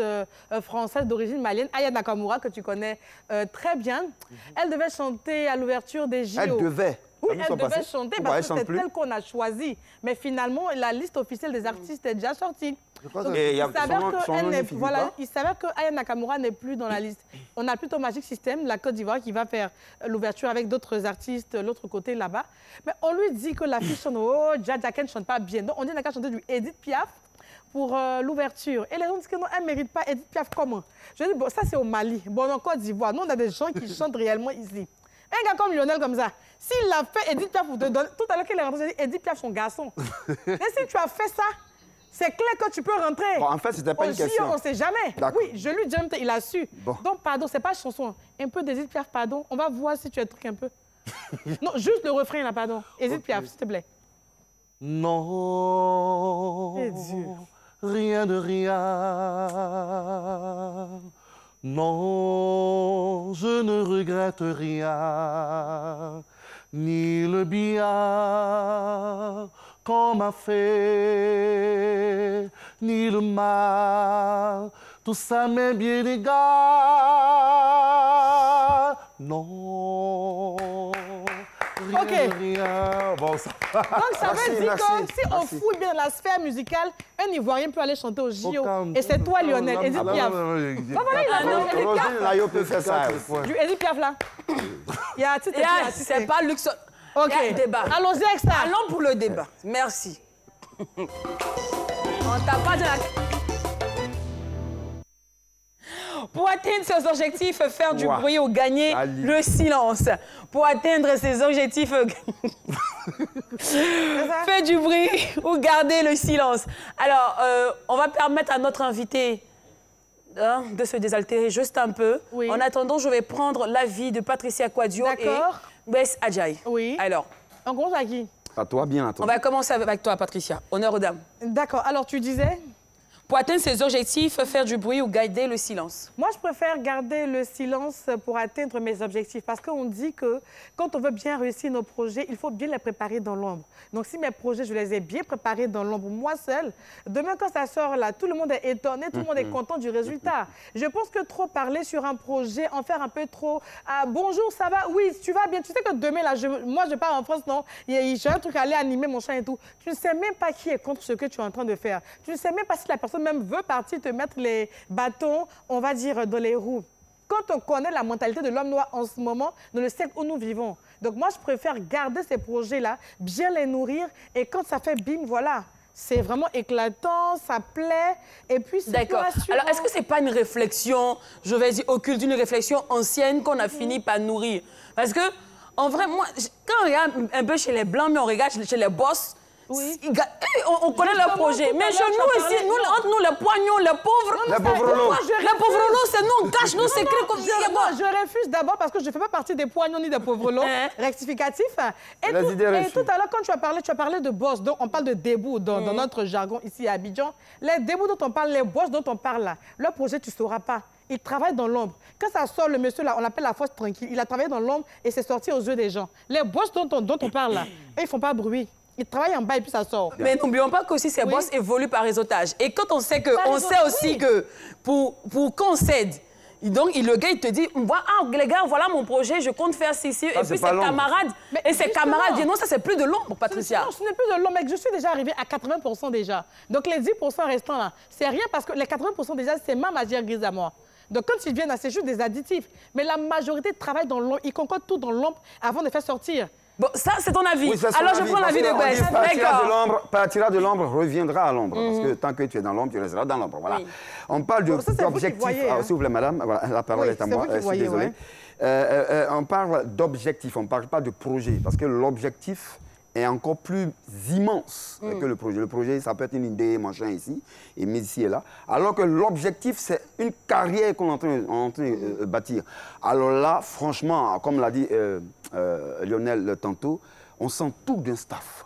française d'origine malienne, Aya Nakamura, que tu connais très bien. Elle devait chanter à l'ouverture des JO. Elle devait. Oui, Ça nous elle soit devait passé. chanter Pourquoi parce elle que chante c'est plus elle qu'on a choisie. Mais finalement, la liste officielle des artistes est déjà sortie. Je crois Donc, que- Et il y a il s'avère son nom que n'y figure pas. il s'avère que Aya Nakamura n'est plus dans la liste. On a plutôt Magic System, la Côte d'Ivoire, qui va faire l'ouverture avec d'autres artistes l'autre côté là-bas. Mais on lui dit que la fille chante, oh, Jaja ne chante pas bien. Donc on dit qu'elle a chanté du Edith Piaf pour l'ouverture. Et les gens disent que non, elle ne mérite pas Edith Piaf comment? Je dis, bon, ça c'est au Mali. Bon, en Côte d'Ivoire, nous on a des gens qui chantent réellement ici. Un gars comme Lionel comme ça, s'il a fait Edith Piaf pour te donner... Tout à l'heure qu'il est rentré, j'ai dit Edith Piaf, son garçon. Mais si tu as fait ça, c'est clair que tu peux rentrer. Bon, en fait, c'était pas Au une JO, question. on ne sait jamais. D'accord. Oui, je lui dis, il a su. Bon. Donc, pardon, c'est pas chanson. Un peu d'Edith Piaf, pardon. On va voir si tu as truc un peu. Non, juste le refrain, là, pardon. Edith Piaf, s'il te plaît. Non, C'est dur. rien de rien. Non, je ne regrette rien, ni le bien qu'on m'a fait, ni le mal. Tout ça m'est bien égal. Non. Rien Ok. de rien. Bon, ça va. Donc, ça Merci, veut dire merci, que si on merci. fouille bien la sphère musicale, un Ivoirien peut aller chanter au JO. Calme. Et c'est toi, Lionel, Non, Edith non, Piaf. non, non, non, Bah voilà, il a Ah, non, fait Edith Piaf. Roselyne Layo peut faire ça. Du Edith Piaf, là. Il y a un titre. Et là, c'est pas luxe. OK. Il y a un débat. Allons-y avec ça. Allons pour le débat. Merci. On t'a pas dit la... Pour atteindre ses objectifs, faire du Ouah. bruit ou gagner Ali. le silence. Pour atteindre ses objectifs, faire du bruit ou garder le silence. Alors, on va permettre à notre invité de se désaltérer juste un peu. Oui. En attendant, je vais prendre l'avis de Patricia Quadio et D'accord. Bess Adjaye. Oui. Alors, On commence à qui? À toi, bien à toi. On va commencer avec toi, Patricia. Honneur aux dames. D'accord. Alors, tu disais? Pour atteindre ses objectifs, faire du bruit ou garder le silence? Moi, je préfère garder le silence pour atteindre mes objectifs parce qu'on dit que quand on veut bien réussir nos projets, il faut bien les préparer dans l'ombre. Donc, si mes projets, je les ai bien préparés dans l'ombre, moi seule, demain, quand ça sort là, tout le monde est étonné, tout le monde est content du résultat. Je pense que trop parler sur un projet, en faire un peu trop « Bonjour, ça va? Oui, tu vas bien? » Tu sais que demain, là, moi, je pars en France, non? J'ai un truc à aller animer mon chat et tout. Tu ne sais même pas qui est contre ce que tu es en train de faire. Tu ne sais même pas si la personne même veut partir te mettre les bâtons, on va dire, dans les roues. Quand on connaît la mentalité de l'homme noir en ce moment, dans le siècle où nous vivons. Donc moi, je préfère garder ces projets-là, bien les nourrir, et quand ça fait bim, voilà, c'est vraiment éclatant, ça plaît, et puis c'est D'accord. Alors, est-ce que c'est pas une réflexion, je vais dire occulte, une réflexion ancienne qu'on a fini par nourrir? Parce que, en vrai, moi, quand on regarde un peu chez les Blancs, mais on regarde chez les boss, oui. On connaît leur projet. Mais chez nous ici, entre nous, les poignons, les pauvres... Les pauvres lots. Les pauvres lots, c'est nous, on cache nos secrets comme ça. Je refuse d'abord parce que je ne fais pas partie des poignons ni des pauvres lots rectificatifs. Et tout à l'heure, quand tu as parlé de boss, donc on parle de débouts dans notre jargon ici à Abidjan. Les débouts dont on parle, les boss dont on parle là, leur projet, tu ne sauras pas. Il travaille dans l'ombre. Quand ça sort, le monsieur là, on l'appelle la force tranquille. Il a travaillé dans l'ombre et c'est sorti aux yeux des gens. Les boss dont on parle là, ils ne font pas bruit. Ils travaillent en bas et puis ça sort. Mais n'oublions pas qu'aussi ces boss évoluent par réseautage. Et quand on sait que, on sait aussi que pour qu'on cède, donc le gars il te dit, les gars, voilà mon projet, je compte faire ceci. Et puis ses camarades, disent non, ça c'est plus de l'ombre, Patricia. Non, ce n'est plus de l'ombre, mais je suis déjà arrivée à 80% déjà. Donc les 10% restants là, c'est rien parce que les 80% déjà, c'est ma matière grise à moi. Donc quand ils viennent là, c'est juste des additifs. Mais la majorité travaille dans l'ombre, ils concordent tout dans l'ombre avant de faire sortir. Bon, ça, c'est ton avis. Oui, alors, je prends l'avis de Bess. Partira de l'ombre, reviendra à l'ombre. Parce que tant que tu es dans l'ombre, tu resteras dans l'ombre. Voilà. Oui. On parle d'objectif. S'il vous plaît, madame, voilà, la parole est à moi. Je suis désolé. On parle d'objectif, on ne parle pas de projet. Parce que l'objectif est encore plus immense que le projet. Le projet, ça peut être une idée, machin ici, et mise ici et là. Alors que l'objectif, c'est une carrière qu'on est en train de bâtir. Alors là, franchement, comme l'a dit Lionel tantôt, on sent tout d'un staff.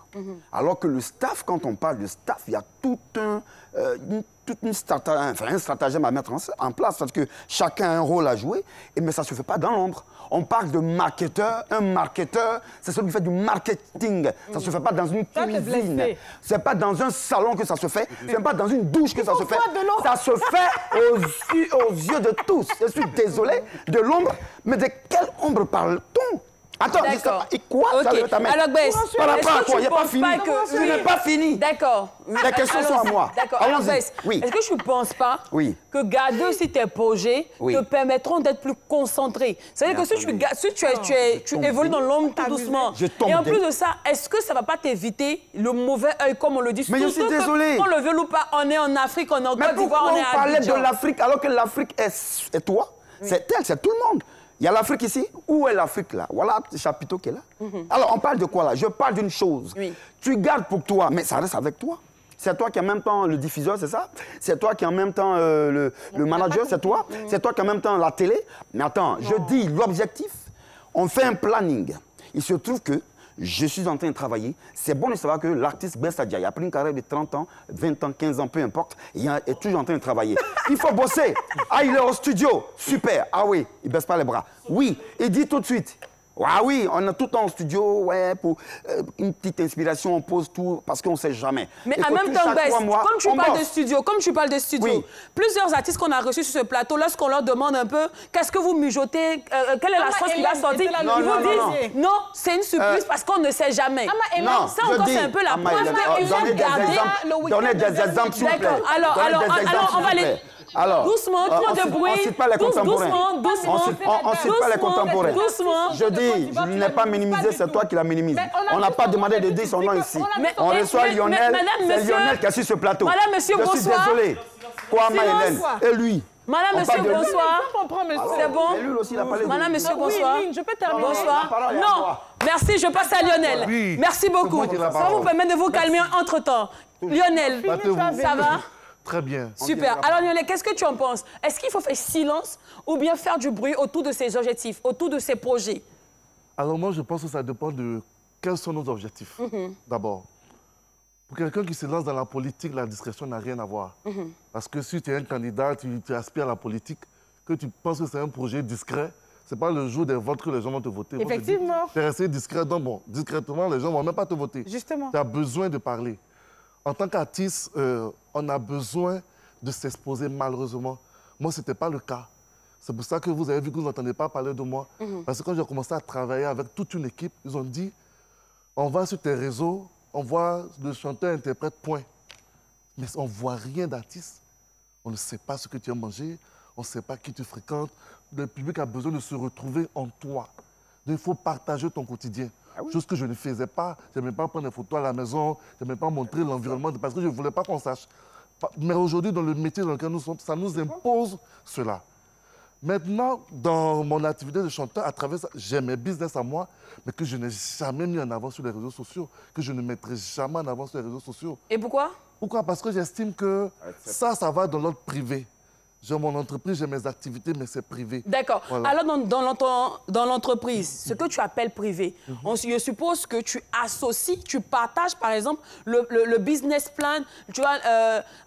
Alors que le staff, quand on parle de staff, il y a tout un stratagème à mettre en place parce que chacun a un rôle à jouer, mais ça ne se fait pas dans l'ombre. On parle de marketeur. Un marketeur, c'est celui qui fait du marketing. Ça ne se fait pas dans une cuisine. Ce n'est pas dans un salon que ça se fait. Ce n'est pas dans une douche que ça se fait. Ça se fait aux yeux de tous. Je suis désolé de l'ombre, mais de quelle ombre parle-t-on? Attends, je sais pas. Et quoi ça veut t'amener? Alors, Bess, par rapport à quoi? Il n'est pas fini. Ce n'est pas fini. D'accord. Les questions sont à moi. D'accord. Alors, Bess, est-ce que tu ne penses pas que garder aussi tes projets te permettront d'être plus concentré? C'est-à-dire que si tu évolues dans l'ombre tout doucement, et en plus de ça, est-ce que ça ne va pas t'éviter le mauvais œil, comme on le dit? Mais je suis désolé. On le veut ou pas, on est en Afrique, on est en Côte d'Ivoire, on est à Abidjan. Mais pourquoi on parlait de l'Afrique alors que l'Afrique est toi? C'est elle, c'est tout le monde. Il y a l'Afrique ici. Où est l'Afrique là? Voilà le chapiteau qui est là. Alors, on parle de quoi là? Je parle d'une chose. Tu gardes pour toi, mais ça reste avec toi. C'est toi qui en même temps le diffuseur, c'est ça? C'est toi qui en même temps le manager, c'est toi? C'est toi qui en même temps la télé? Mais attends, je dis l'objectif, on fait un planning. Il se trouve que je suis en train de travailler. C'est bon de savoir que l'artiste Bess Adjaye, après une carrière de 30 ans, 20 ans, 15 ans, peu importe, il est toujours en train de travailler. Il faut bosser. Ah, il est au studio. Super. Ah oui, il ne baisse pas les bras. Oui, il dit tout de suite. Ah oui, on est tout le temps au studio, ouais, pour une petite inspiration, on pose tout, parce qu'on ne sait jamais. Mais en même temps, Bess, comme tu parles de studio, plusieurs artistes qu'on a reçus sur ce plateau, lorsqu'on leur demande un peu, qu'est-ce que vous mijotez, quelle est la sauce qui va sortir, ils vous disent, non, c'est une surprise parce qu'on ne sait jamais. Non, ça encore, c'est un peu la preuve qu'ils ont gardé. Donnez des exemples, s'il vous plaît. Alors, on va aller... Alors, doucement, trop de bruit. On ne cite pas les contemporains. Doucement. On ne cite pas les contemporains. Doucement. Je dis, je n'ai pas minimisé, c'est toi qui l'as minimisé. On n'a pas demandé de dire son nom ici. On reçoit Lionel, c'est Lionel qui a su ce plateau. Madame, monsieur, bonsoir. Je suis désolé. Quoi, Maëlène? Et lui? Madame, monsieur, bonsoir. C'est bon? Madame, monsieur, bonsoir. Oui, je peux terminer. Bonsoir. Non, merci, je passe à Lionel. Merci beaucoup. Ça va vous permettre de vous calmer entre-temps. Lionel, ça va? Très bien. Super. Alors, Lionel, qu'est-ce que tu en penses? Est-ce qu'il faut faire silence ou bien faire du bruit autour de ses objectifs, autour de ses projets? Alors, moi, je pense que ça dépend de quels sont nos objectifs, d'abord. Pour quelqu'un qui se lance dans la politique, la discrétion n'a rien à voir. Parce que si tu es un candidat, tu aspires à la politique, que tu penses que c'est un projet discret, ce n'est pas le jour des votes que les gens vont te voter. Effectivement. Tu es resté discret, donc bon, discrètement, les gens ne vont même pas te voter. Justement. Tu as besoin de parler. En tant qu'artiste, on a besoin de s'exposer malheureusement. Moi, ce n'était pas le cas. C'est pour ça que vous avez vu que vous n'entendez pas parler de moi. Parce que quand j'ai commencé à travailler avec toute une équipe, ils ont dit, on va sur tes réseaux, on voit le chanteur-interprète, point. Mais on ne voit rien d'artiste. On ne sait pas ce que tu as mangé, on ne sait pas qui tu fréquentes. Le public a besoin de se retrouver en toi. Donc, il faut partager ton quotidien. Ah oui? Chose que je ne faisais pas. Je n'aimais pas prendre des photos à la maison, je n'aimais pas montrer l'environnement parce que je ne voulais pas qu'on sache. Mais aujourd'hui, dans le métier dans lequel nous sommes, ça nous impose cela. Maintenant, dans mon activité de chanteur, à travers ça, j'ai mes business à moi, mais que je n'ai jamais mis en avant sur les réseaux sociaux, que je ne mettrai jamais en avant sur les réseaux sociaux. Et pourquoi? Pourquoi? Parce que j'estime que ça va dans l'ordre privé. J'ai mon entreprise, j'ai mes activités, mais c'est privé. D'accord. Voilà. Alors, dans l'entreprise, ce que tu appelles privé, je suppose que tu associes, tu partages, par exemple, le business plan, tu vois,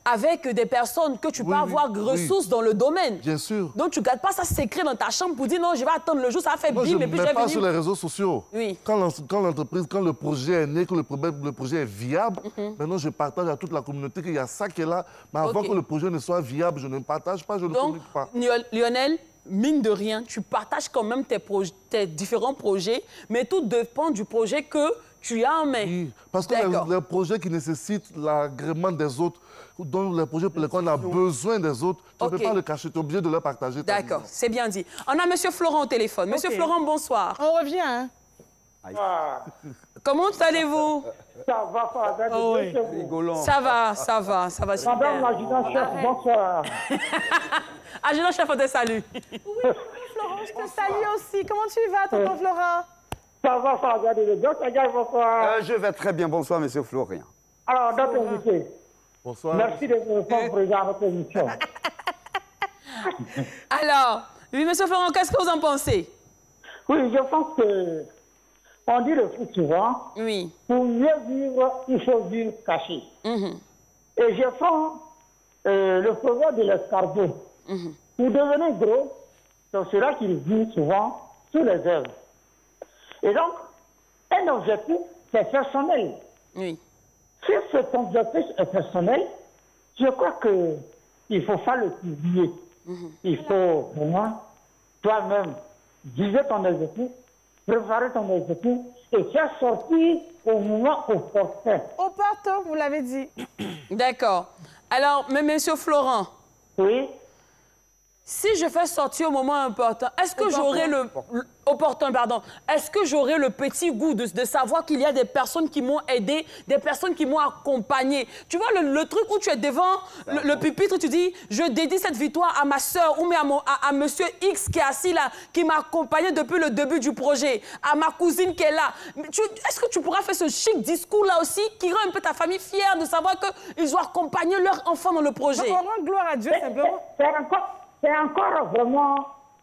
avec des personnes que tu peux avoir ressources dans le domaine. Bien sûr. Donc, tu ne gardes pas ça secret dans ta chambre pour dire non, je vais attendre le jour, ça va faire bim, et puis je vais venir. Je ne mets pas sur les réseaux sociaux. Oui. Quand l'entreprise, quand le projet est né, que le projet est viable, maintenant, je partage à toute la communauté qu'il y a ça qui est là. Mais avant que le projet ne soit viable, je ne partage pas, je ne communique pas. Lionel, mine de rien, tu partages quand même tes différents projets, mais tout dépend du projet que tu as en main. Oui, parce que les projets qui nécessitent l'agrément des autres, donc les projets pour lesquels on a besoin des autres, tu ne peux pas le cacher, tu es obligé de le partager. D'accord, c'est bien dit. On a M. Florent au téléphone. Monsieur Florent, bonsoir. On revient, hein? Comment allez-vous? Ça va pas, rigolons. Ça va super. Madame l'adjudant-chef, bonsoir. Adjudant-chef, on te salue. Oui, Florent, je te salue aussi. Comment tu vas, tonton Florent? Ça va, regardez le docteur, bonsoir. Je vais très bien, bonsoir, monsieur Florian. Alors, notre invité. Bonsoir. Merci de vous répondre présent à notre émission. Alors, oui, monsieur Florent, qu'est-ce que vous en pensez? Oui, je pense que on dit le plus souvent, pour mieux vivre, il faut vivre caché. Et je prends le proverbe de l'escargot. Pour devenir gros, c'est cela qu'il vit souvent sous les œuvres. Et donc, un objectif, c'est personnel. Oui. Si cet objectif est personnel, je crois qu'il faut faire le publier. Il faut vraiment, toi-même, viser ton objectif, préparer ton objectif et faire sortir au moment opportun. Opportun, vous l'avez dit. D'accord. Alors, monsieur Florent. Oui. Si je fais sortir au moment important, est-ce que j'aurai est-ce que j'aurai le petit goût de savoir qu'il y a des personnes qui m'ont aidé, des personnes qui m'ont accompagné? Tu vois, le truc où tu es devant le pupitre, tu dis, je dédie cette victoire à ma soeur ou à monsieur X qui est assis là, qui m'a accompagné depuis le début du projet, à ma cousine qui est là. Est-ce que tu pourras faire ce chic discours-là aussi qui rend un peu ta famille fière de savoir qu'ils ont accompagné leur enfant dans le projet? Donc, on rend gloire à Dieu, simplement. C'est encore vraiment,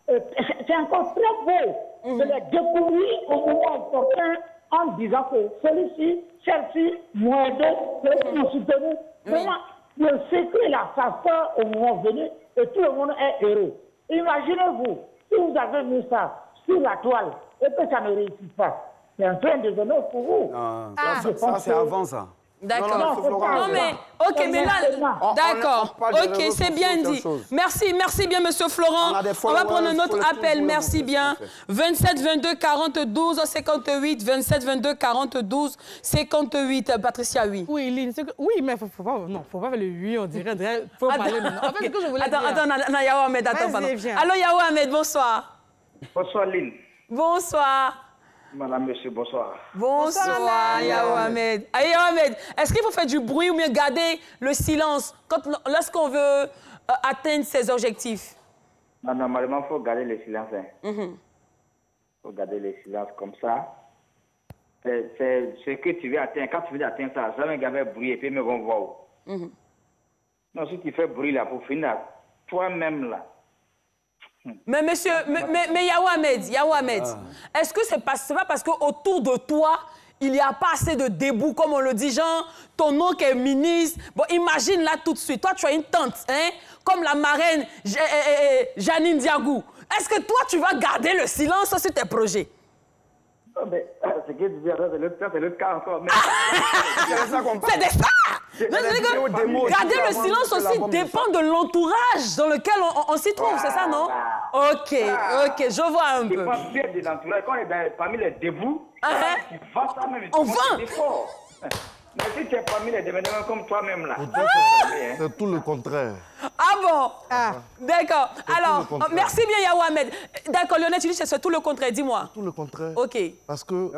c'est encore très beau de les découvrir au moment opportun en disant que celui-ci, celle-ci, moins deux, celui-ci nous soutenu. Vraiment, le secret là, ça sort au moment venu et tout le monde est heureux. Imaginez-vous, si vous avez mis ça sur la toile et que ça ne réussit pas, c'est un train de bonheur pour vous. Ça c'est avant ça. D'accord. Non, mais, ok, mais là, d'accord. Ok, c'est bien dit. Merci bien, monsieur Florent. On va prendre un autre appel. Merci bien. 27 22 42 58, 27 22 42 58. Patricia, oui. Oui, Lynn, oui, mais faut pas faire le oui, on dirait. Faut parler maintenant. En fait, ce que je voulais dire. Attends, Yahou Ahmed, attends, pardon. Allô, Yahou Ahmed, bonsoir. Bonsoir, Lynn. Bonsoir. Madame, monsieur, bonsoir. Bonsoir, Yahou Ahmed. Allez, Yahou Ahmed, est-ce qu'il faut faire du bruit ou mieux garder le silence lorsqu'on veut atteindre ses objectifs? Non, normalement, il faut garder le silence. Il faut garder le silence comme ça. C'est ce que tu veux atteindre. Quand tu veux atteindre ça, jamais garder bruit et puis me vont voir. Non, si tu fais bruit là, pour finir, toi-même là. Mais monsieur, mais Yahou Ahmed, est-ce que c'est pas parce qu'autour de toi, il n'y a pas assez de débouts, comme on le dit, genre, ton oncle est ministre. Bon, imagine là tout de suite, toi, tu as une tante, hein, comme la marraine Janine Diagou. Est-ce que toi, tu vas garder le silence sur tes projets? Non, mais ce que tu dis, c'est l'autre cas encore. C'est des stars! Garder le silence aussi dépend de l'entourage dans lequel on s'y trouve, c'est ça, non? Ok, je vois un peu. C'est pas bien de l'entourage. Quand on est parmi les débouts, tu vas ça même. On vend! Mais si tu es parmi les développements comme toi-même là. C'est tout le contraire. Ah bon? D'accord. Alors, merci bien Yahou Ahmed. D'accord, Lionel, tu dis que c'est tout le contraire, dis-moi. Tout le contraire. Ok. Parce que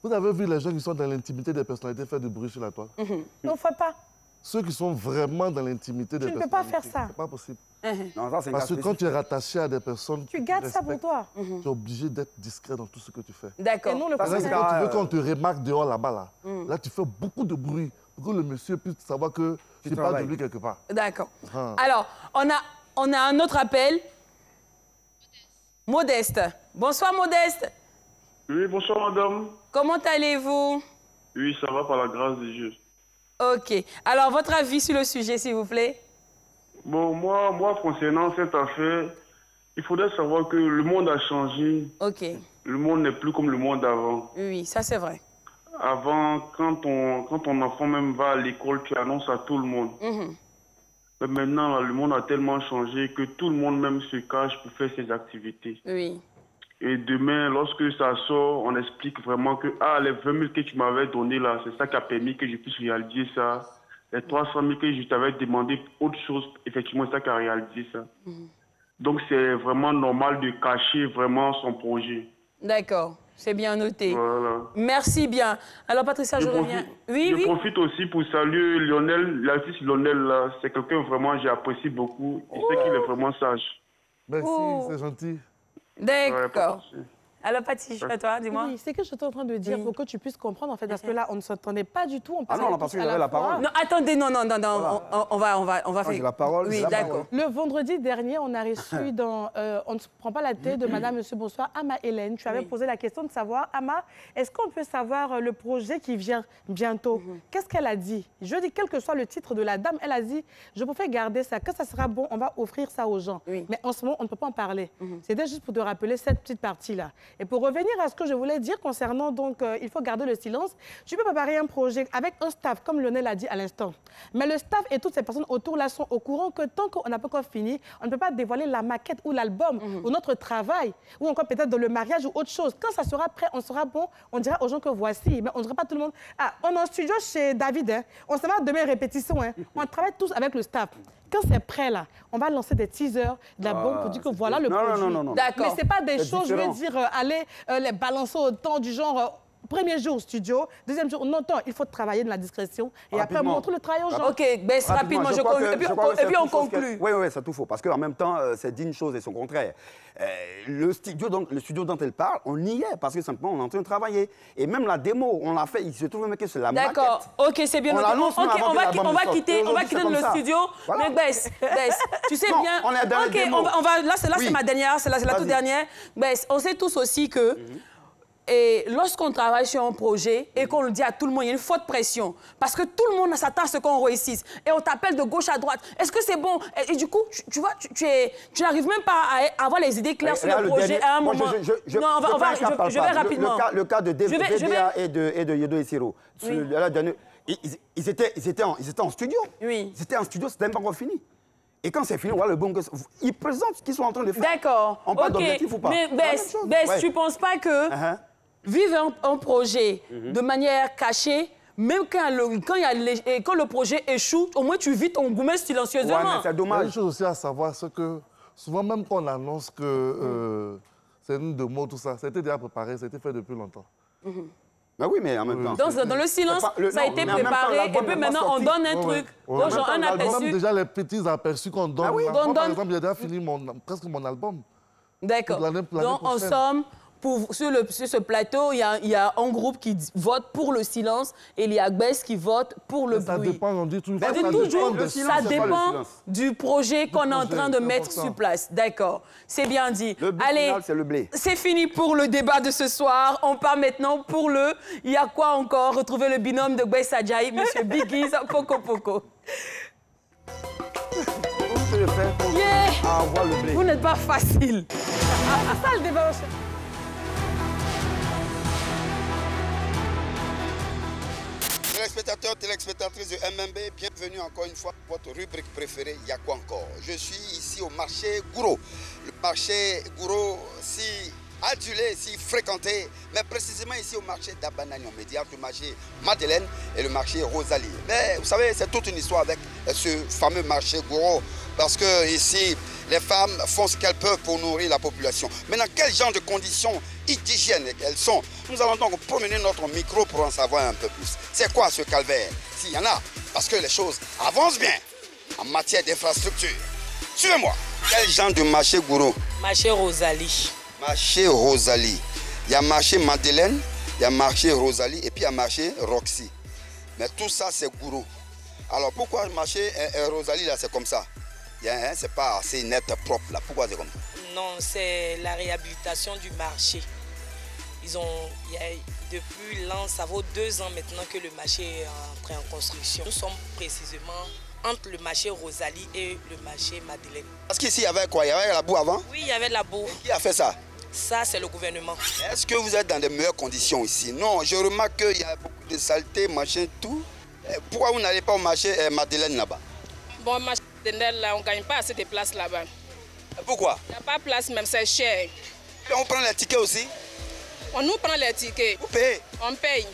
vous avez vu les gens qui sont dans l'intimité des personnalités faire du bruit sur la toile. On ne fait pas. Ceux qui sont vraiment dans l'intimité des personnalités. Tu ne peux pas faire ça. C'est pas possible. Non, ça, parce que quand tu es rattaché à des personnes... Tu gardes ça pour toi. Tu es obligé d'être discret dans tout ce que tu fais. D'accord. Et non, le Quand tu veux qu'on te remarque dehors là-bas, là, tu fais beaucoup de bruit pour que le monsieur puisse savoir que tu parles de lui quelque part. D'accord. Alors, on a un autre appel. Modeste. Bonsoir, Modeste. Oui, bonsoir, madame. Comment allez-vous? Oui, ça va par la grâce de Dieu. Ok. Alors, votre avis sur le sujet, s'il vous plaît? Bon, moi, concernant cette affaire, il faudrait savoir que le monde a changé. Ok. Le monde n'est plus comme le monde d'avant. Oui, ça c'est vrai. Avant, quand ton enfant même va à l'école, tu annonces à tout le monde. Mais maintenant, le monde a tellement changé que tout le monde même se cache pour faire ses activités. Oui. Et demain, lorsque ça sort, on explique vraiment que les 20 000 que tu m'avais donné là, c'est ça qui a permis que je puisse réaliser ça. Les 300 000 que je t'avais demandé, autre chose, effectivement, c'est ça qui a réalisé ça. Donc, c'est vraiment normal de cacher vraiment son projet. D'accord, c'est bien noté. Voilà. Merci bien. Alors, Patricia, je reviens. Je profite aussi pour saluer Lionel, l'artiste Lionel, là. C'est quelqu'un vraiment, j'apprécie beaucoup. Je sais qu'il est vraiment sage. Merci, c'est gentil. D'accord. Alors, Paty, à toi, dis-moi. Oui, c'est que je suis en train de dire pour que tu puisses comprendre, en fait, parce que là, on ne s'entendait pas du tout. Ah non, parce que j'avais la parole. Non, attendez, non, voilà. on va faire... J'ai la parole. Oui, d'accord. Le vendredi dernier, on a reçu dans On ne se prend pas la tête de Madame, Monsieur, bonsoir, Ama Hélène. Tu avais posé la question de savoir, Ama, est-ce qu'on peut savoir le projet qui vient bientôt? Qu'est-ce qu'elle a dit? Je dis, quel que soit le titre de la dame, elle a dit, je préfère garder ça. Quand ça sera bon, on va offrir ça aux gens. Mais en ce moment, on ne peut pas en parler. C'était juste pour te rappeler cette petite partie-là. Et pour revenir à ce que je voulais dire concernant, donc, il faut garder le silence, tu peux préparer un projet avec un staff, comme Lionel a dit à l'instant. Mais le staff et toutes ces personnes autour là sont au courant que tant qu'on n'a pas encore fini, on ne peut pas dévoiler la maquette ou l'album ou notre travail, ou encore peut-être dans le mariage ou autre chose. Quand ça sera prêt, on sera bon, on dira aux gens que voici, mais on ne dira pas tout le monde. Ah, on est en studio chez David, hein. On se va demain répétition, hein. On travaille tous avec le staff. Quand c'est prêt, là, on va lancer des teasers de la bombe pour dire que voilà le projet. Non. D'accord. Mais ce n'est pas des choses, je veux dire, aller les balancer au temps du genre... Premier jour studio, deuxième jour, non, il faut travailler de la discrétion et après montrer le travail aux gens. Ok, baisse rapidement, et puis on conclut. Oui, c'est tout faux, parce qu'en même temps, c'est dit une chose et son contraire. Le studio dont elle parle, on y est, parce que simplement, on est en train de travailler. Et même la démo, on l'a fait, il se trouve même que c'est la maquette. D'accord, ok, c'est bien noté. On va quitter le studio, mais baisse, tu sais bien... On est dans la démo. Là, c'est ma dernière, c'est la toute dernière. Baisse, on sait tous aussi que... Et lorsqu'on travaille sur un projet et qu'on le dit à tout le monde, il y a une forte pression. Parce que tout le monde s'attend à ce qu'on réussisse. Et on t'appelle de gauche à droite. Est-ce que c'est bon? Et du coup, tu vois, tu n'arrives même pas à avoir les idées claires sur le projet à un moment. Je vais rapidement. Le cas de VDA et de Yedo Essiro. Ils étaient en studio. Oui. Ils étaient en studio, c'était même pas encore fini. Et quand c'est fini, voilà le bon que ils présentent ce qu'ils sont en train de faire. D'accord. On parle d'objectif ou pas? Mais Bess, tu ne penses pas que vivre un projet de manière cachée, même quand le projet échoue, au moins tu vis ton gourmet silencieusement. Ouais, mais c'est dommage. Il y a une chose aussi à savoir, c'est que souvent même quand on annonce que c'est une démo, tout ça, c'était déjà préparé, c'était fait depuis longtemps. Ben oui, mais en même temps... Dans le silence, ça a été préparé, et puis maintenant on donne un truc, aux gens, un aperçu. Même déjà les petits aperçus qu'on donne. Ah oui, moi, par exemple, j'ai déjà fini presque mon album. D'accord. Donc, en somme, sur ce plateau, il y a un groupe qui vote pour le silence et il y a Gbès qui vote pour le bruit. Ça dépend, on dit toujours. Ça dépend du projet qu'on est en train de mettre sur place. D'accord, c'est bien dit. Allez, c'est le blé. C'est fini pour le débat de ce soir. On part maintenant pour le... Il y a quoi encore? Retrouver le binôme de Gbès Adjaï, Monsieur Biggies, Poko Poko. Vous n'êtes pas facile. C'est ça le débat. Téléspectateurs, téléspectatrices de MMB, bienvenue encore une fois pour votre rubrique préférée, il y a quoi encore? Je suis ici au marché Gouro. Le marché Gouro, si adulé, si fréquenté, mais précisément ici au marché d'Abanani, on me dit entre le marché Madeleine et le marché Rosalie. Mais vous savez, c'est toute une histoire avec ce fameux marché Gouro, parce que ici, les femmes font ce qu'elles peuvent pour nourrir la population. Mais dans quel genre de conditions d'hygiène elles sont? Nous allons donc promener notre micro pour en savoir un peu plus. C'est quoi ce calvaire? S'il y en a, parce que les choses avancent bien en matière d'infrastructure. Suivez-moi. Quel genre de marché Gouro? Marché Rosalie. Marché Rosalie. Il y a marché Madeleine, il y a marché Rosalie et puis il y a marché Roxy. Mais tout ça, c'est Gouro. Alors pourquoi le marché Rosalie, là, c'est comme ça? C'est pas assez net, propre, là. Pourquoi c'est comme ça? Non, c'est la réhabilitation du marché. Depuis l'an, ça vaut 2 ans maintenant que le marché est entré en construction. Nous sommes précisément entre le marché Rosalie et le marché Madeleine. Parce qu'ici, il y avait quoi? Il y avait la boue avant? Oui, il y avait de la boue. Qui a fait ça? Ça, c'est le gouvernement. Est-ce que vous êtes dans de meilleures conditions ici? Non, je remarque qu'il y a beaucoup de saleté, machin, tout. Pourquoi vous n'allez pas au marché Madeleine là-bas? Bon, marché Madeleine, là, on ne gagne pas assez de place là-bas. Pourquoi? Il n'y a pas de place, même c'est cher. Et on prend les tickets aussi? On nous prend les tickets. Vous payez? On paye.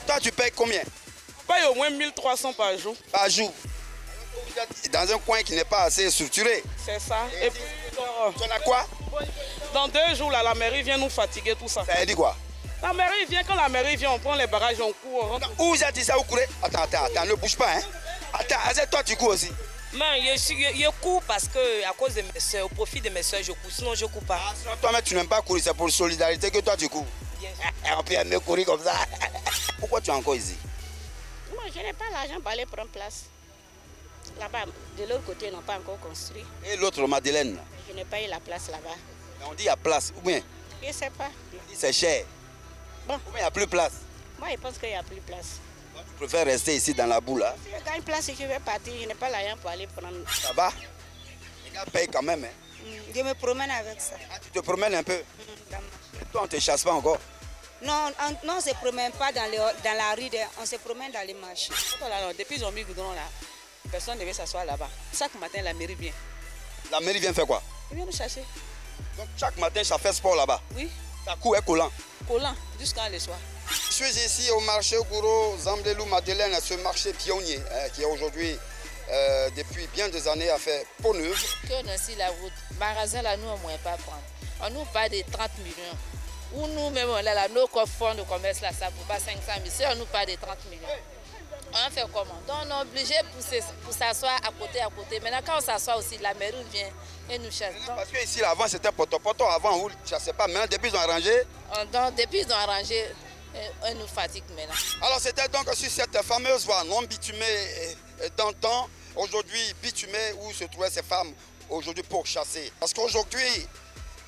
Toi, tu payes combien? On paye au moins 1300 par jour. Par jour? Vous êtes dans un coin qui n'est pas assez structuré. C'est ça. Et puis, tu en as quoi? Dans 2 jours, là, la mairie vient nous fatiguer, tout ça. Ça veut dire quoi? La mairie vient, quand la mairie vient, on prend les barrages, on court. Où vous êtes dit ça, vous courez? Attends, ne bouge pas, hein? Attends, toi, tu cours aussi? Non, je cours parce que, à cause de mes soeurs, au profit de mes soeurs, je cours. Sinon, je ne cours pas. Sinon, toi-même, tu n'aimes pas courir, c'est pour solidarité que toi, tu cours. On peut aimer courir comme ça. Pourquoi tu es encore ici? Moi, je n'ai pas l'argent pour aller prendre place. Là-bas, de l'autre côté, ils n'ont pas encore construit. Et l'autre, Madeleine? Je n'ai pas eu la place là-bas. On dit il y a place, ou bien? Je ne sais pas. On dit c'est cher. Bon. Ou bien il n'y a plus de place? Moi, je pense qu'il n'y a plus de place. Donc, tu préfères rester ici dans la boue, là? Si je gagne place et je vais partir, je n'ai pas l'argent pour aller prendre. Ça va? Les gars payent quand même, hein? Je me promène avec ça. Ah, tu te promènes un peu? Toi, on ne te chasse pas encore? Non, on ne se promène pas dans la rue, on se promène dans les marchés. Depuis qu'ils ont mis le goudron là, personne ne devait s'asseoir là-bas. Chaque matin, la mairie vient. La mairie vient faire quoi? Elle vient nous chercher. Donc chaque matin, ça fait sport là-bas? Oui. Ça court est collant? Collant, jusqu'à le soir. Je suis ici au marché Gouro, Zamblelou, Madeleine, ce marché pionnier qui est aujourd'hui, depuis bien des années, a fait peau neuve. On a aussi la route. Magasin là, nous, on ne pourrait pas prendre. On nous parle de 30 millions. Ou nous-mêmes, on a là, nos fonds de commerce là, ça ne vaut pas 500 000. Si on nous parle de 30 millions. On fait comment? Donc on est obligé pour s'asseoir à côté. Maintenant, quand on s'assoit aussi, la mairie vient et nous chasse. Parce que ici, avant, c'était poto-poto. Avant, on ne chassait pas. Maintenant, depuis, ils ont arrangé. Donc, depuis, ils ont arrangé, on nous fatigue maintenant. Alors, c'était donc sur cette fameuse voie non bitumée d'antan, aujourd'hui bitumée, où se trouvaient ces femmes aujourd'hui pour chasser. Parce qu'aujourd'hui,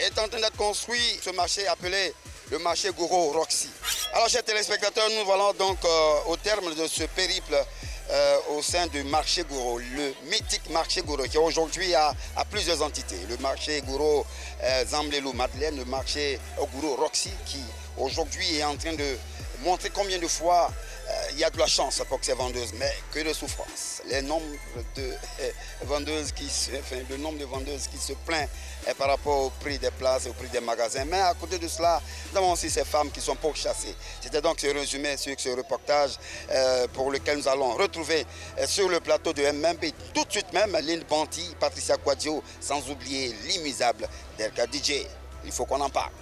est en train d'être construit ce marché appelé le marché Gouro Roxy. Alors, chers téléspectateurs, nous voilà donc au terme de ce périple au sein du marché Gouro, le mythique marché Gouro qui aujourd'hui a plusieurs entités. Le marché Gouro Zamblelou Madeleine, le marché Gouro Roxy qui aujourd'hui est en train de montrer combien de fois il y a de la chance pour ces vendeuses, mais que de souffrance. Le nombre de vendeuses qui se plaignent par rapport au prix des places et au prix des magasins. Mais à côté de cela, nous avons aussi ces femmes qui sont pourchassées. C'était donc ce résumé sur ce reportage pour lequel nous allons retrouver sur le plateau de MMB tout de suite même Lynn Banti, Patricia Quadio, sans oublier l'immisable Delka DJ. Il faut qu'on en parle.